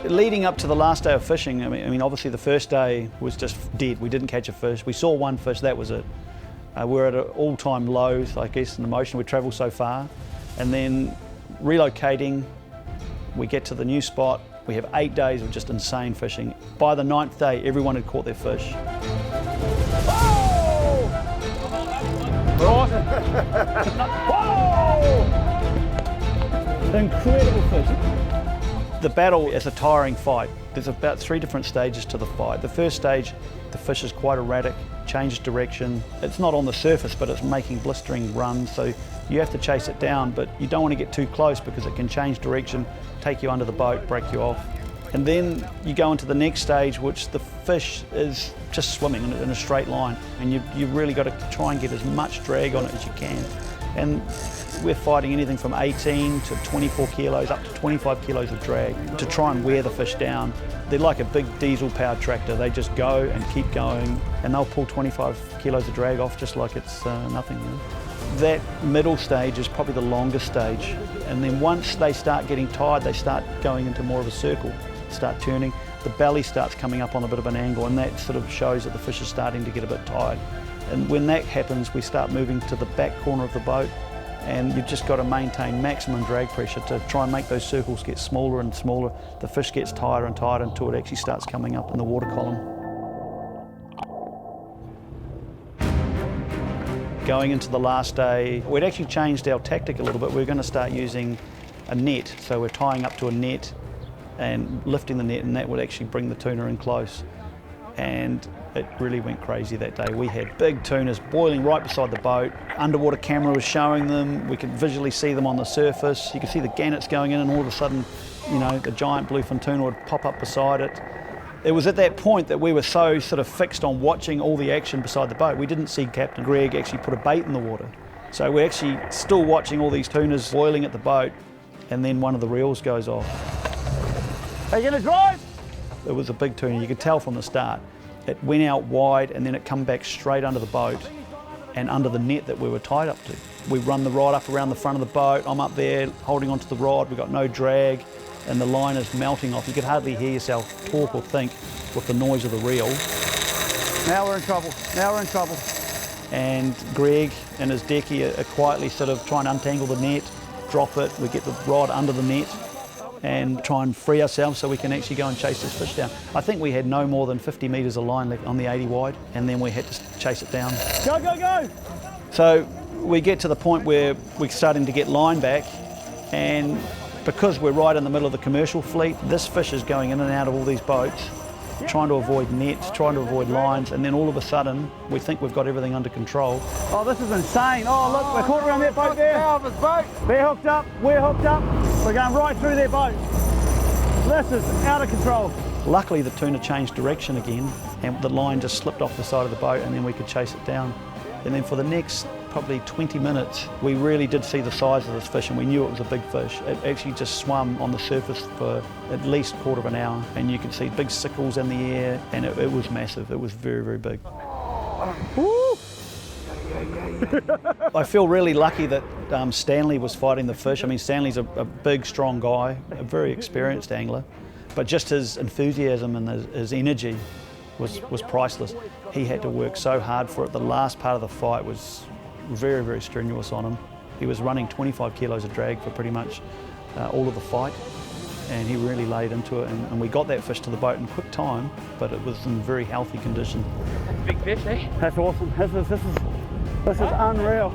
Leading up to the last day of fishing, I mean, obviously the first day was just dead. We didn't catch a fish. We saw one fish, that was it. We're at an all-time low, I guess, in the motion. We travelled so far. And then relocating, we get to the new spot. We have 8 days of just insane fishing. By the 9th day, everyone had caught their fish. Oh! Whoa! Incredible fish. The battle is a tiring fight. There's about 3 different stages to the fight. The first stage, the fish is quite erratic, changes direction. It's not on the surface, but it's making blistering runs, so you have to chase it down, but you don't want to get too close because it can change direction, take you under the boat, break you off. And then you go into the next stage, which the fish is just swimming in a straight line, and you've really got to try and get as much drag on it as you can. And we're fighting anything from 18 to 24 kilos, up to 25 kilos of drag to try and wear the fish down. They're like a big diesel-powered tractor. They just go and keep going, and they'll pull 25 kilos of drag off just like it's nothing. You know? That middle stage is probably the longest stage, and then once they start getting tired, they start going into more of a circle, start turning. The belly starts coming up on a bit of an angle, and that sort of shows that the fish is starting to get a bit tired. And when that happens, we start moving to the back corner of the boat, and you've just got to maintain maximum drag pressure to try and make those circles get smaller and smaller. The fish gets tighter and tighter until it actually starts coming up in the water column. Going into the last day, we'd actually changed our tactic a little bit. We're going to start using a net, so we're tying up to a net and lifting the net, and that would actually bring the tuna in close. And it really went crazy that day. We had big tunas boiling right beside the boat. Underwater camera was showing them. We could visually see them on the surface. You could see the gannets going in, and all of a sudden, you know, the giant bluefin tuna would pop up beside it. It was at that point that we were so sort of fixed on watching all the action beside the boat. We didn't see Captain Greg actually put a bait in the water. So we're actually still watching all these tunas boiling at the boat, and then one of the reels goes off. Are you gonna drive? It was a big tuna, you could tell from the start. It went out wide and then it come back straight under the boat and under the net that we were tied up to. We run the rod up around the front of the boat. I'm up there holding onto the rod. We've got no drag and the line is melting off. You could hardly hear yourself talk or think with the noise of the reel. Now we're in trouble. Now we're in trouble. And Greg and his decky are quietly sort of trying to untangle the net, drop it. We get the rod under the net and try and free ourselves so we can actually go and chase this fish down. I think we had no more than 50 metres of line left on the 80 wide, and then we had to chase it down. Go, go, go! So we get to the point where we're starting to get line back, and because we're right in the middle of the commercial fleet, this fish is going in and out of all these boats, trying to avoid nets, trying to avoid lines, and then all of a sudden we think we've got everything under control. Oh, this is insane. Oh, look, we're caught around that boat there. They're hooked up, we're hooked up. We're going right through their boat. This is out of control. Luckily the tuna changed direction again, and the line just slipped off the side of the boat, and then we could chase it down. And then for the next probably 20 minutes, we really did see the size of this fish, and we knew it was a big fish. It actually just swam on the surface for at least a quarter of an hour, and you could see big sickles in the air, and it was massive. It was very, very big. Woo! I feel really lucky that Stanley was fighting the fish. I mean, Stanley's a big, strong guy, a very experienced angler, but just his enthusiasm and his energy was priceless. He had to work so hard for it. The last part of the fight was very, very strenuous on him. He was running 25 kilos of drag for pretty much all of the fight, and he really laid into it, and we got that fish to the boat in quick time, but it was in very healthy condition. Big fish, eh? That's awesome. This is unreal.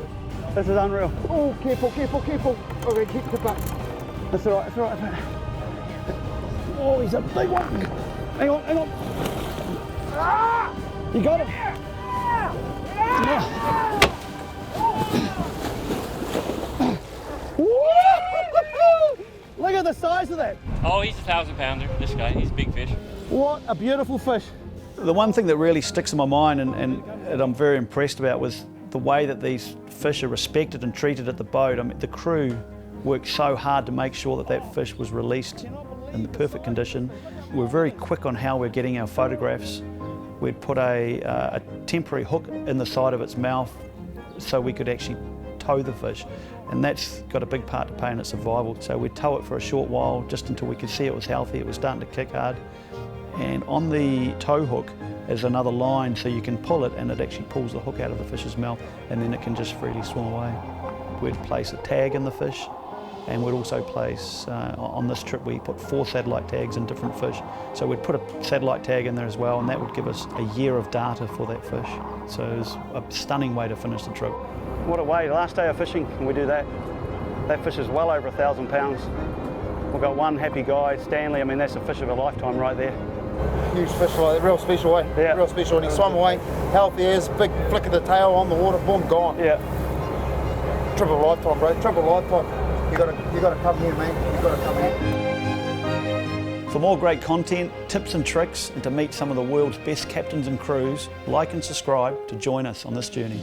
This is unreal. Oh, careful, careful, careful. Okay, keep the butt. That's all right, that's all right. Oh, he's a big one. Hang on, hang on. Ah! You got him. Look at the size of that. Oh, he's a 1,000-pounder, this guy. He's a big fish. What a beautiful fish. The one thing that really sticks in my mind and I'm very impressed about was the way that these fish are respected and treated at the boat. I mean, the crew worked so hard to make sure that that fish was released in the perfect condition. We're very quick on how we're getting our photographs. We'd put a temporary hook in the side of its mouth so we could actually tow the fish. And that's got a big part to play in its survival. So we'd tow it for a short while, just until we could see it was healthy, it was starting to kick hard. And on the tow hook is another line, so you can pull it and it actually pulls the hook out of the fish's mouth, and then it can just freely swim away. We'd place a tag in the fish, and we'd also place, on this trip we put 4 satellite tags in different fish. So we'd put a satellite tag in there as well, and that would give us a year of data for that fish. So it was a stunning way to finish the trip. What a way, last day of fishing, and we do that. That fish is well over 1,000 pounds. We've got one happy guy, Stanley. I mean, that's a fish of a lifetime right there. Huge fish like that, real special, eh? Yeah. Real special, and he swam away, healthy as, big flick of the tail on the water, boom, gone. Yeah. Triple lifetime, bro, triple lifetime. You gotta come here, man, you gotta come here. For more great content, tips and tricks, and to meet some of the world's best captains and crews, like and subscribe to join us on this journey.